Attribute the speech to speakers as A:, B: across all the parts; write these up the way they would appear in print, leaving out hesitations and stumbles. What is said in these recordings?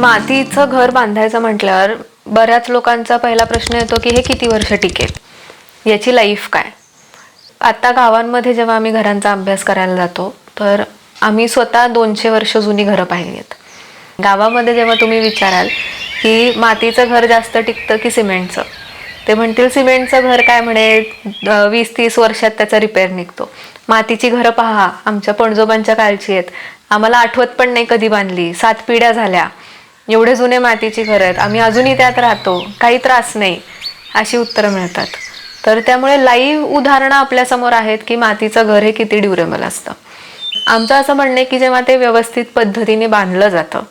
A: मातीचं घर बांधायचं म्हटल्यावर बऱ्याच लोकांचा पहिला प्रश्न येतो की हे किती वर्ष टिकेल, याची लाईफ काय. आता गावांमध्ये जेव्हा आम्ही घरांचा अभ्यास करायला जातो तर आम्ही स्वतः 200 वर्ष जुनी घरं पाहिली आहेत. गावामध्ये जेव्हा तुम्ही विचाराल की मातीचं घर जास्त टिकतं की सिमेंटचं, ते म्हणतील सिमेंटचं घर काय म्हणे 20-30 वर्षात त्याचा रिपेअर निघतो. मातीची घरं पहा, आमच्या पणजोबांच्या काळची आहेत, आम्हाला आठवत पण नाही कधी बांधली, 7 पिढ्या झाल्या, एवढे जुने मातीची घरं आहेत, आम्ही अजूनही त्यात राहतो, काही त्रास नाही, अशी उत्तरं मिळतात. तर त्यामुळे लाईव्ह उदाहरणं आपल्यासमोर आहेत की मातीचं घर हे किती ड्युरेबल असतं. आमचं असं म्हणणं आहे की जेव्हा ते व्यवस्थित पद्धतीने बांधलं जातं,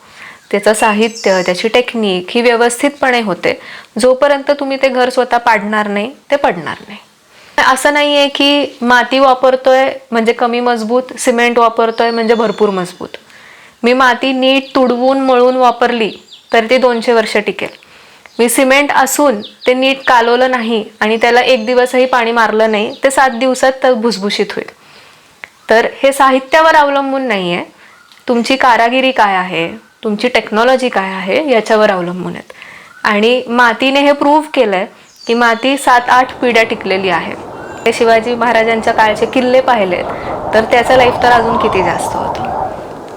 A: त्याचं साहित्य, त्याची टेक्निक ही व्यवस्थितपणे होते, जोपर्यंत तुम्ही ते घर स्वतः पाडणार नाही ते पडणार नाही. असं नाही आहे की माती वापरतोय म्हणजे कमी मजबूत, सिमेंट वापरतोय म्हणजे भरपूर मजबूत. मी माती नीट तुडवून मळून वापरली तर ते 200 वर्ष टिकेल. मी सिमेंट असून ते नीट कालवलं नाही आणि त्याला 1 दिवसही पाणी मारलं नाही, ते 7 दिवसात भुसभुशीत होईल. तर हे साहित्यावर अवलंबून नाही आहे, तुमची कारागिरी काय आहे, तुमची टेक्नॉलॉजी काय आहे याच्यावर अवलंबून आहेत. आणि मातीने हे प्रूव्ह केलंय की माती 7-8 पिढ्या टिकलेली आहे. शिवाजी महाराजांच्या काळचे किल्ले पाहिलेत तर त्याचं लाईफ तर अजून किती जास्त होतं.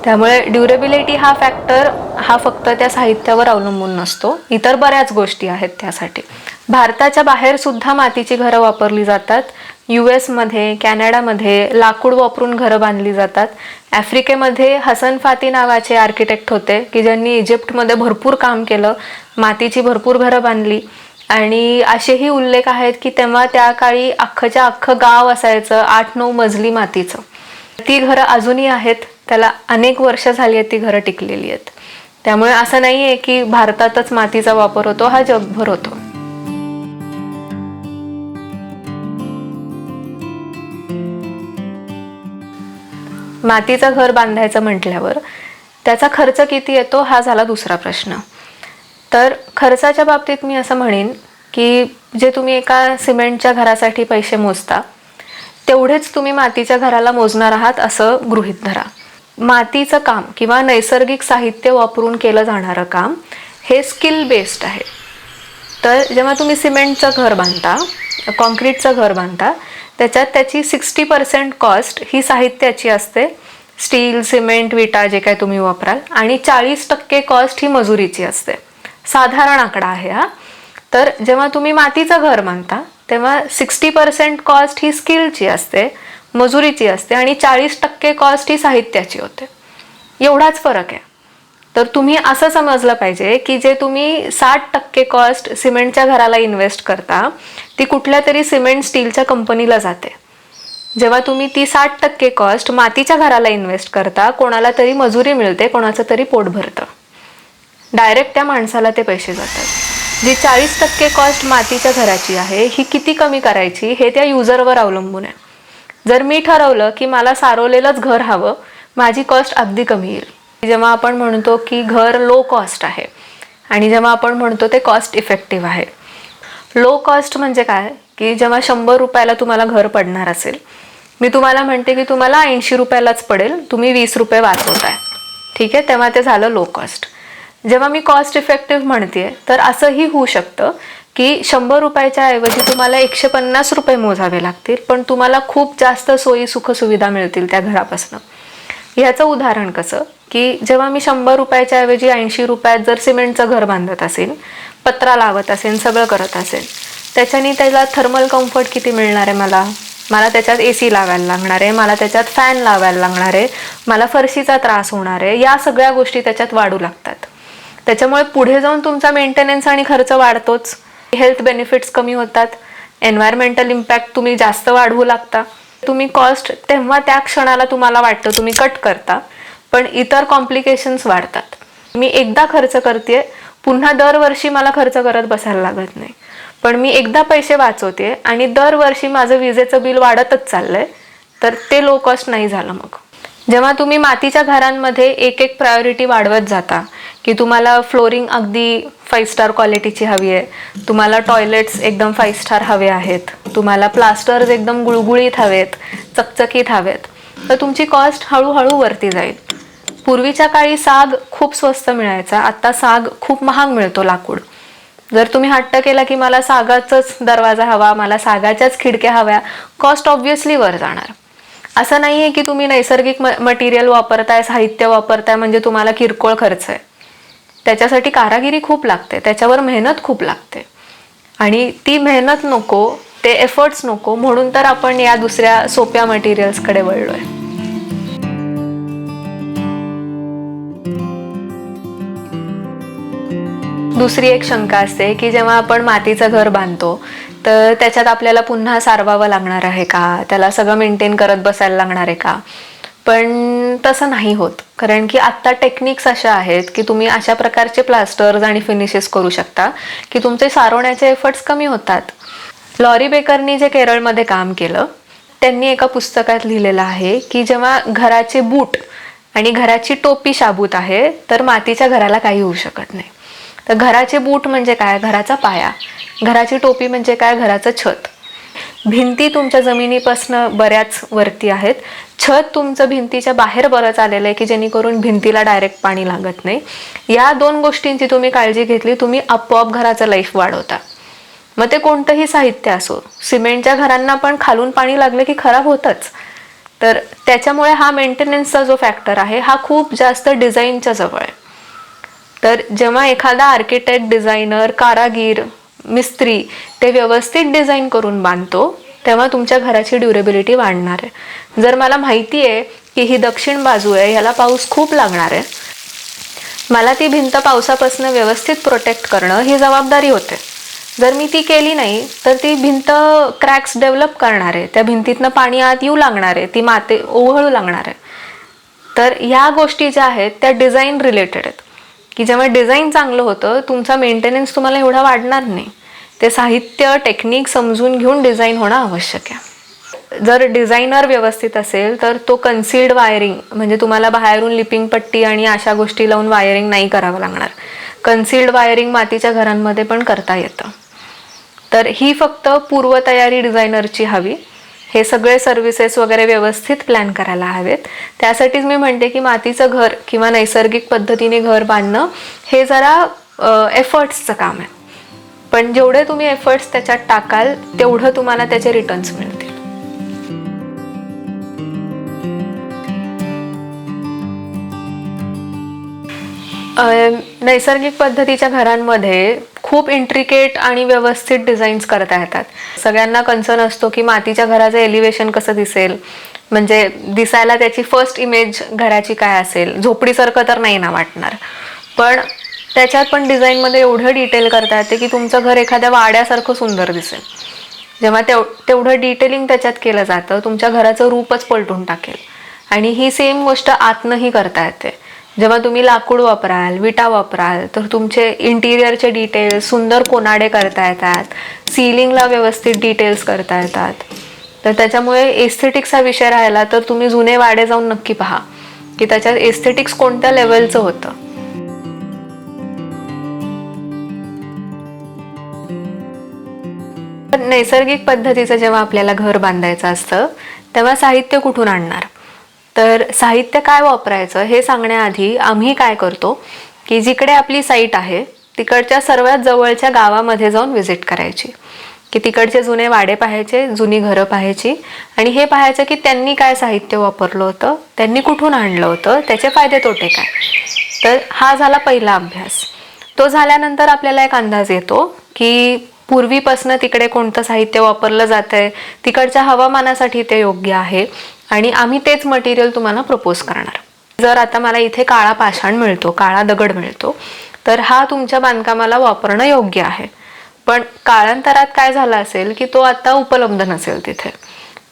A: त्यामुळे ड्युरेबिलिटी हा फॅक्टर हा फक्त त्या साहित्यावर अवलंबून नसतो, इतर बऱ्याच गोष्टी आहेत त्यासाठी. भारताच्या बाहेर सुद्धा मातीची घरं वापरली जातात. US मध्ये, कॅनडामध्ये लाकूड वापरून घरं बांधली जातात. आफ्रिकेमध्ये हसन फाती नावाचे आर्किटेक्ट होते की ज्यांनी इजिप्तमध्ये भरपूर काम केलं, मातीची भरपूर घरं बांधली. आणि असेही उल्लेख आहेत की तेव्हा त्या काळी अख्खच्या अख्खं गाव असायचं 8-9 मजली मातीचं. ती घरं अजूनही आहेत, त्याला अनेक वर्ष झाली आहेत ती घरं टिकलेली आहेत. त्यामुळे असं नाही आहे की भारतातच मातीचा वापर होतो, हा जगभर होतो. मातीचं घर बांधायचं म्हटल्यावर त्याचा खर्च किती येतो हा झाला दुसरा प्रश्न. तर खर्चाच्या बाबतीत मी असं म्हणेन की जे तुम्ही एका सिमेंटच्या घरासाठी पैसे मोजता तेवढेच तुम्ही मातीच्या घराला मोजणार आहात असं गृहीत धरा. मातीचं काम किंवा नैसर्गिक साहित्य वापरून केलं जाणारं काम हे स्किल बेस्ड आहे. तर जेव्हा तुम्ही सिमेंटचं घर बांधता, कॉन्क्रीटचं घर बांधता, त्याच्यात त्याची 60% कॉस्ट ही साहित्याची असते, स्टील, सिमेंट, विटा जे काय तुम्ही वापराल, आणि 40% कॉस्ट ही मजुरीची असते. साधारण आकडा आहे हा. तर जेव्हा तुम्ही मातीचं घर बांधता तेव्हा 60% कॉस्ट ही स्किलची असते, मजुरीची असते, आणि 40% कॉस्ट ही साहित्याची होते. एवढाच फरक आहे. तर तुम्ही असं समजलं पाहिजे की जे तुम्ही 60% कॉस्ट सिमेंटच्या घराला इन्व्हेस्ट करता ती कुठल्या तरी सिमेंट स्टीलच्या कंपनीला जाते. जेव्हा तुम्ही ती 60% कॉस्ट मातीच्या घराला इन्व्हेस्ट करता, कोणाला तरी मजुरी मिळते, कोणाचं तरी पोट भरतं, डायरेक्ट त्या माणसाला ते पैसे जातात. जी 40% कॉस्ट मातीच्या घराची आहे ही किती कमी करायची हे त्या युजरवर अवलंबून आहे. जर मी ठरवलं की मला सारवलेलंच घर हवं, माझी कॉस्ट अगदी कमी येईल. जेव्हा आपण म्हणतो की घर लो कॉस्ट आहे आणि जेव्हा आपण म्हणतो ते कॉस्ट इफेक्टिव्ह आहे. लो कॉस्ट म्हणजे काय की जेव्हा 100 रुपयाला तुम्हाला घर पडणार असेल, मी तुम्हाला म्हणते की तुम्हाला 80 रुपयालाच पडेल, तुम्ही 20 रुपये वाचवताय, ठीक आहे, तेव्हा ते झालं लो कॉस्ट. जेव्हा मी कॉस्ट इफेक्टिव्ह म्हणते तर असंही होऊ शकतं की 100 रुपयाच्या ऐवजी तुम्हाला 150 रुपये मोजावे लागतील, पण तुम्हाला खूप जास्त सोयी सुखसुविधा मिळतील त्या घरापासून. ह्याचं उदाहरण कसं की जेव्हा मी 100 रुपयाच्या ऐवजी 80 रुपयात जर सिमेंटचं घर बांधत असेल, पत्रा लावत असेल, सगळं करत असेल, त्याच्याने त्याला थर्मल कम्फर्ट किती मिळणार आहे, मला त्याच्यात AC लावायला लागणार आहे, मला त्याच्यात फॅन लावायला लागणार आहे, मला फरशीचा त्रास होणार आहे, या सगळ्या गोष्टी त्याच्यात वाढू लागतात. त्याच्यामुळे पुढे जाऊन तुमचा मेंटेनन्स आणि खर्च वाढतोच, हेल्थ बेनिफिट्स कमी होतात, एन्व्हायरमेंटल इम्पॅक्ट तुम्ही जास्त वाढवू लागता. तुम्ही कॉस्ट तेव्हा त्या क्षणाला तुम्हाला वाटतं तुम्ही कट करता, पण इतर कॉम्प्लिकेशन्स वाढतात. मी एकदा खर्च करते, पुन्हा दरवर्षी मला खर्च करत बसायला लागत नाही, पण मी एकदा पैसे वाचवते आणि दरवर्षी माझं विजेचं बिल वाढतच चाललंय, तर ते लो कॉस्ट नाही झालं. मग जेव्हा तुम्ही मातीच्या घरांमध्ये एक प्रायोरिटी वाढवत जाता की तुम्हाला फ्लोरिंग अगदी 5 स्टार क्वालिटीची हवी आहे, तुम्हाला टॉयलेट्स एकदम 5 स्टार हवे आहेत, तुम्हाला प्लास्टर्स एकदम गुळगुळीत हवेत, चकचकीत हवेत, तर तुमची कॉस्ट हळूहळू वरती जाईल. पूर्वीच्या काळी साग खूप स्वस्त मिळायचा, आता साग खूप महाग मिळतो लाकूड. जर तुम्ही हट्ट केला की मला सागाचाच दरवाजा हवा, मला सागाच्याच खिडक्या हव्या, कॉस्ट ऑब्व्हियसली वर जाणार. असं नाहीये की तुम्ही नैसर्गिक मटेरियल वापरताय, साहित्य वापरताय म्हणजे तुम्हाला किरकोळ खर्च आहे. त्याच्यासाठी कारागिरी खूप लागते, त्याच्यावर मेहनत खूप लागते. आणि ती मेहनत नको, ते एफर्ट्स नको, म्हणून तर आपण या दुसऱ्या सोप्या मटेरियल्सकडे वळलोय. दुसरी एक शंका असते की जेव्हा आपण मातीचं घर बांधतो तर त्याच्यात आपल्याला पुन्हा सारवावं लागणार आहे का, त्याला सगळं मेंटेन करत बसायला लागणार आहे का. पण तसं नाही होत, कारण की आत्ता टेक्निक्स अशा आहेत की तुम्ही अशा प्रकारचे प्लास्टर्स आणि फिनिशेस करू शकता की तुमचे सारवण्याचे एफर्ट्स कमी होतात. लॉरी बेकरनी जे केरळमध्ये काम केलं, त्यांनी एका पुस्तकात लिहिलेलं आहे की जेव्हा घराचे बूट आणि घराची टोपी शाबूत आहे तर मातीच्या घराला काही होऊ शकत नाही. तर घराचे बूट म्हणजे काय, घराचा पाया. घराची टोपी म्हणजे काय, घराचं छत. भिंती तुमच्या जमिनीपासून बऱ्याच वरती आहेत, छत तुमचं भिंतीच्या बाहेर बरंच आलेलं आहे की जेणेकरून भिंतीला डायरेक्ट पाणी लागत नाही. या 2 गोष्टींची तुम्ही काळजी घेतली, तुम्ही आपोआप घराचं लाईफ वाढवता. मग ते कोणतंही साहित्य असो, सिमेंटच्या घरांना पण खालून पाणी लागलं की खराब होतच. तर त्याच्यामुळे हा मेंटेनन्सचा जो फॅक्टर आहे हा खूप जास्त डिझाईनच्या जवळ आहे. तर जेव्हा एखादा आर्किटेक्ट, डिझायनर, कारागीर, मिस्त्री ते व्यवस्थित डिझाईन करून बांधतो तेव्हा तुमच्या घराची ड्युरेबिलिटी वाढणार आहे. जर मला माहिती आहे की ही दक्षिण बाजू आहे, ह्याला पाऊस खूप लागणार आहे, मला ती भिंत पावसापासून व्यवस्थित प्रोटेक्ट करणं ही जबाबदारी होते. जर मी ती केली नाही तर ती भिंत क्रॅक्स डेव्हलप करणार आहे, त्या भिंतीतनं पाणी आत येऊ लागणार आहे, ती माती ओघळू लागणार आहे. तर ह्या गोष्टी ज्या आहेत त्या डिझाईन रिलेटेड आहेत की जेव्हा डिझाईन चांगलं होतं तुमचा मेंटेनन्स तुम्हाला एवढा वाढणार नाही. ते साहित्य, टेक्निक समजून घेऊन डिझाईन होणं आवश्यक आहे. जर डिझायनर व्यवस्थित असेल तर तो कन्सील्ड वायरिंग म्हणजे तुम्हाला बाहेरून लिपिंग पट्टी आणि अशा गोष्टी लावून वायरिंग नाही करावं लागणार. कन्सील्ड वायरिंग मातीच्या घरांमध्ये पण करता येतं. तर ही फक्त पूर्वतयारी डिझायनरची हवी. हे सगळे सर्व्हिसेस वगैरे व्यवस्थित प्लॅन करायला हवेत. त्यासाठीच मी म्हणते की मातीचं घर किंवा नैसर्गिक पद्धतीने घर बांधणं हे जरा एफर्ट्सचं काम आहे. पण जेवढे तुम्ही एफर्ट्स त्याच्यात टाकाल तेवढं तुम्हाला त्याचे रिटर्न्स मिळतील. नैसर्गिक पद्धतीच्या घरांमध्ये खूप इंट्रिकेट आणि व्यवस्थित डिझाईन्स करता येतात. सगळ्यांना कन्सर्न असतो की मातीच्या घराचं एलिव्हेशन कसं दिसेल, म्हणजे दिसायला त्याची फर्स्ट इमेज घराची काय असेल, झोपडीसारखं तर नाही ना वाटणार. पण त्याच्यात पण डिझाईनमध्ये एवढं डिटेल करता येते की तुमचं घर एखाद्या वाड्यासारखं सुंदर दिसेल. जेव्हा तेवढं डिटेलिंग त्याच्यात केलं जातं तुमच्या घराचं रूपच पलटून टाकेल. आणि ही सेम गोष्ट आतनंही करता येते. जेव्हा तुम्ही लाकूड वापराल, विटा वापराल तर तुमचे इंटिरियरचे डिटेल्स सुंदर कोनाडे करता येतात, सिलिंगला व्यवस्थित डिटेल्स करता येतात. तर त्याच्यामुळे एस्थेटिक्सचा विषय राहिला तर तुम्ही जुने वाडे जाऊन नक्की पहा की त्याच्यात एस्थेटिक्स कोणत्या लेवलचं होतं. नैसर्गिक पद्धतीचं जेव्हा आपल्याला घर बांधायचं असतं तेव्हा साहित्य कुठून आणणार, तर साहित्य काय वापरायचं हे सांगण्याआधी आम्ही काय करतो की जिकडे आपली साईट आहे तिकडच्या सर्वात जवळच्या गावामध्ये जाऊन व्हिजिट करायची, की तिकडचे जुने वाडे पाहायचे, जुनी घरं पाहायची आणि हे पाहायचं की त्यांनी काय साहित्य वापरलं होतं, त्यांनी कुठून आणलं होतं, त्याचे फायदे तोटे काय. तर हा झाला पहिला अभ्यास. तो झाल्यानंतर आपल्याला एक अंदाज येतो की पूर्वीपासनं तिकडे कोणतं साहित्य वापरलं जातंय, तिकडच्या हवामानासाठी ते योग्य आहे आणि आम्ही तेच मटेरियल तुम्हाला प्रपोज करणार. जर आता मला इथे काळा पाषाण मिळतो, काळा दगड मिळतो, तर हा तुमच्या बांधकामाला वापरणं योग्य आहे. पण काळांतरात काय झालं असेल की तो आता उपलब्ध नसेल तिथे.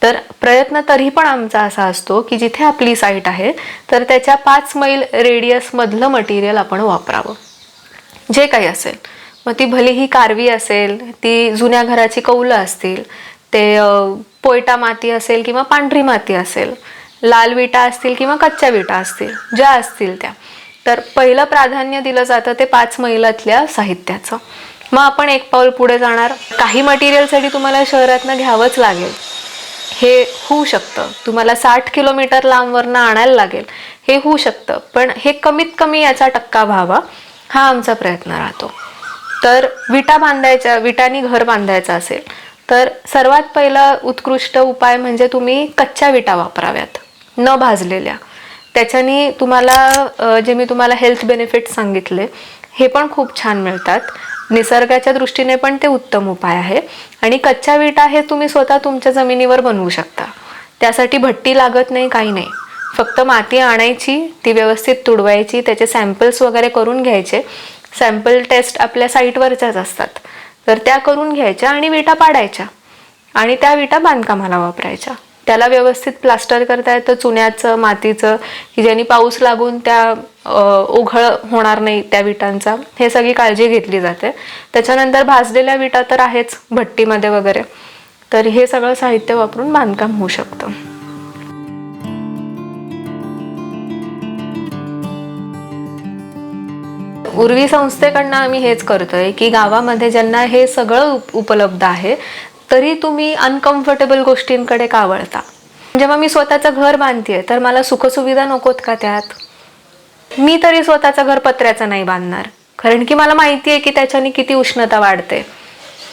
A: तर प्रयत्न तरी पण आमचा असा असतो की जिथे आपली साईट आहे तर त्याच्या 5 मैल रेडियस मधलं मटेरियल आपण वापरावं, जे काही असेल. मग ती भली ही कारवी असेल, ती जुन्या घराची कौलं असतील, ते पोयटा माती असेल किंवा पांढरी माती असेल, लाल विटा असतील किंवा कच्च्या विटा असतील, ज्या असतील त्या. तर पहिलं प्राधान्य दिलं जातं ते 5 मैलातल्या साहित्याचं. मग आपण एक पाऊल पुढे जाणार. काही मटेरियलसाठी तुम्हाला शहरातनं घ्यावंच लागेल, हे होऊ शकतं. तुम्हाला 60 किलोमीटर लांबवरनं आणायला लागेल, हे होऊ शकतं, पण हे कमीत कमी याचा टक्का व्हावा हा आमचा प्रयत्न राहतो. तर विटांनी घर बांधायचं असेल तर सर्वात पहिला उत्कृष्ट उपाय म्हणजे तुम्ही कच्च्या विटा वापराव्यात, न भाजलेल्या. त्याच्याने तुम्हाला जे मी तुम्हाला हेल्थ बेनिफिट सांगितले हे पण खूप छान मिळतात. निसर्गाच्या दृष्टीने पण ते उत्तम उपाय आहे. आणि कच्च्या विटा हे तुम्ही स्वतः तुमच्या जमिनीवर बनवू शकता. त्यासाठी भट्टी लागत नाही, काही नाही. फक्त माती आणायची, ती व्यवस्थित तुडवायची, त्याचे सॅम्पल्स वगैरे करून घ्यायचे. सॅम्पल टेस्ट आपल्या साईटवरच्याच असतात, तर त्या करून घ्यायच्या आणि विटा पाडायच्या आणि त्या विटा बांधकामाला वापरायच्या. त्याला व्यवस्थित प्लास्टर करता येतं चुन्याचं, मातीचं, की ज्यांनी पाऊस लागून त्या ओघळ होणार नाही त्या विटांचा, हे सगळी काळजी घेतली जाते. त्याच्यानंतर भाजलेल्या विटा तर आहेच भट्टीमध्ये वगैरे, तर हे सगळं साहित्य वापरून बांधकाम होऊ शकतं. उर्वी संस्थेकडनं आम्ही हेच करतोय की गावामध्ये ज्यांना हे सगळं उपलब्ध आहे तरी तुम्ही अनकम्फर्टेबल गोष्टींकडे का वळता? जेव्हा मी स्वतःचं घर बांधतेय तर मला सुखसुविधा नकोत का त्यात? मी तरी स्वतःचं घर पत्र्याचं नाही बांधणार, कारण की मला माहिती आहे की त्याच्याने किती उष्णता वाढते.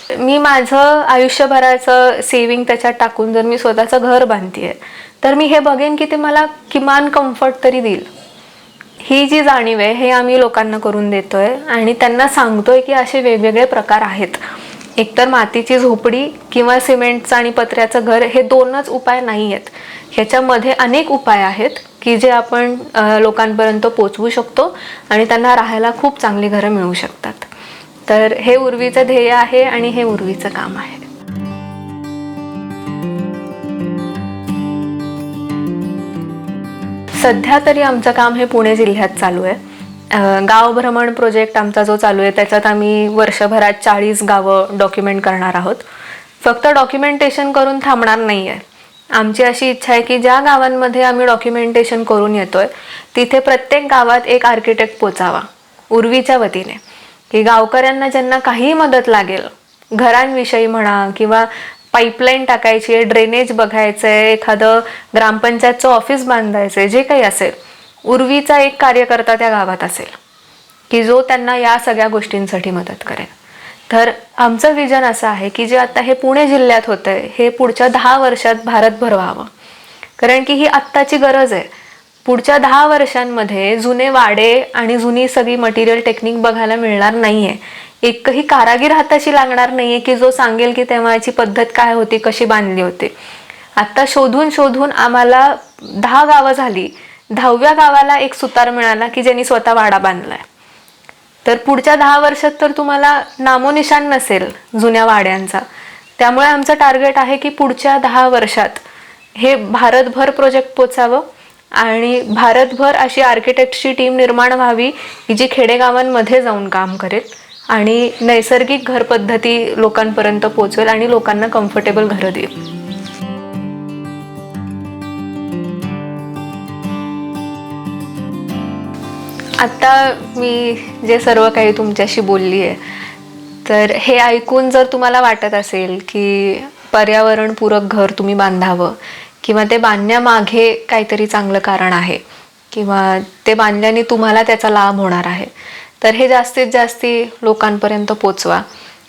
A: मी माझं आयुष्यभराचं सेविंग त्याच्यात टाकून जर मी स्वतःचं घर बांधतेय तर मी हे बघेन की ते मला किमान कम्फर्ट तरी देईल. ही जी जाणीव आहे हे आम्ही लोकांना करून देतोय आणि त्यांना सांगतोय की असे वेगवेगळे प्रकार आहेत. एकतर मातीची झोपडी किंवा सिमेंटचं आणि पत्र्याचं घर हे दोनच उपाय नाही आहेत. ह्याच्यामध्ये अनेक उपाय आहेत की जे आपण लोकांपर्यंत पोचवू शकतो आणि त्यांना राहायला खूप चांगली घरं मिळू शकतात. तर हे उर्वीचं ध्येय आहे आणि हे उर्वीचं काम आहे. सध्या तरी आमचं काम हे पुणे जिल्ह्यात चालू आहे. गाव भ्रमण प्रोजेक्ट आमचा जो चालू आहे त्याच्यात आम्ही वर्षभरात 40 गावं डॉक्युमेंट करणार आहोत. फक्त डॉक्युमेंटेशन करून थांबणार नाही आहे. आमची अशी इच्छा आहे की ज्या गावांमध्ये आम्ही डॉक्युमेंटेशन करून येतोय तिथे प्रत्येक गावात एक आर्किटेक्ट पोचावा उर्वीच्या वतीने, की गावकऱ्यांना ज्यांना काही मदत लागेल, घरांविषयी म्हणा किंवा पाईपलाईन टाकायची आहे, ड्रेनेज बघायचं आहे, एखादं ग्रामपंचायतचं ऑफिस बांधायचं आहे, जे काही असेल, उर्वीचा एक कार्यकर्ता त्या गावात असेल की जो त्यांना या सगळ्या गोष्टींसाठी मदत करेल. तर आमचं विजन असं आहे की जे आता हे पुणे जिल्ह्यात होतंय हे पुढच्या 10 वर्षात भारतभर व्हावं, कारण की ही आत्ताची गरज आहे. पुढच्या 10 वर्षांमध्ये जुने वाडे आणि जुनी सगळी मटेरियल टेक्निक बघायला मिळणार नाहीये. एकही कारागीर हाताशी लागणार नाहीये की जो सांगेल की तेव्हाची पद्धत काय होती, कशी बांधली होती. आता शोधून शोधून आम्हाला 10 गावं झाली, 10व्या गावाला एक सुतार मिळाला की ज्यांनी स्वतः वाडा बांधलाय. तर पुढच्या 10 वर्षात तर तुम्हाला नामोनिशान नसेल जुन्या वाड्यांचा. त्यामुळे आमचं टार्गेट आहे की पुढच्या 10 वर्षात हे भारतभर प्रोजेक्ट पोचावं आणि भारतभर अशी आर्किटेक्टची टीम निर्माण व्हावी की जी खेडेगावांमध्ये जाऊन काम करेल आणि नैसर्गिक घर पद्धती लोकांपर्यंत पोचवेल आणि लोकांना कम्फर्टेबल घरं देईल. आता मी जे सर्व काही तुमच्याशी बोलली आहे तर हे ऐकून जर तुम्हाला वाटत असेल की पर्यावरणपूरक घर तुम्ही बांधावं किंवा ते बांधण्यामागे काहीतरी चांगलं कारण आहे किंवा ते बांधल्याने तुम्हाला त्याचा लाभ होणार आहे, तर हे जास्तीत जास्त लोकांपर्यंत पोचवा.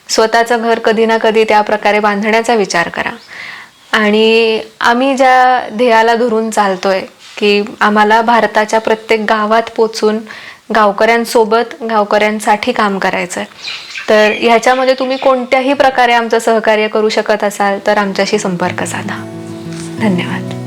A: स्वतःचं घर कधी ना कधी त्या प्रकारे बांधण्याचा विचार करा. आणि आम्ही ज्या ध्येयाला धरून चालतोय की आम्हाला भारताच्या प्रत्येक गावात पोचून गावकऱ्यांसोबत गावकऱ्यांसाठी काम करायचं आहे, तर ह्याच्यामध्ये तुम्ही कोणत्याही प्रकारे आमचं सहकार्य करू शकत असाल तर आमच्याशी संपर्क साधा. धन्यवाद.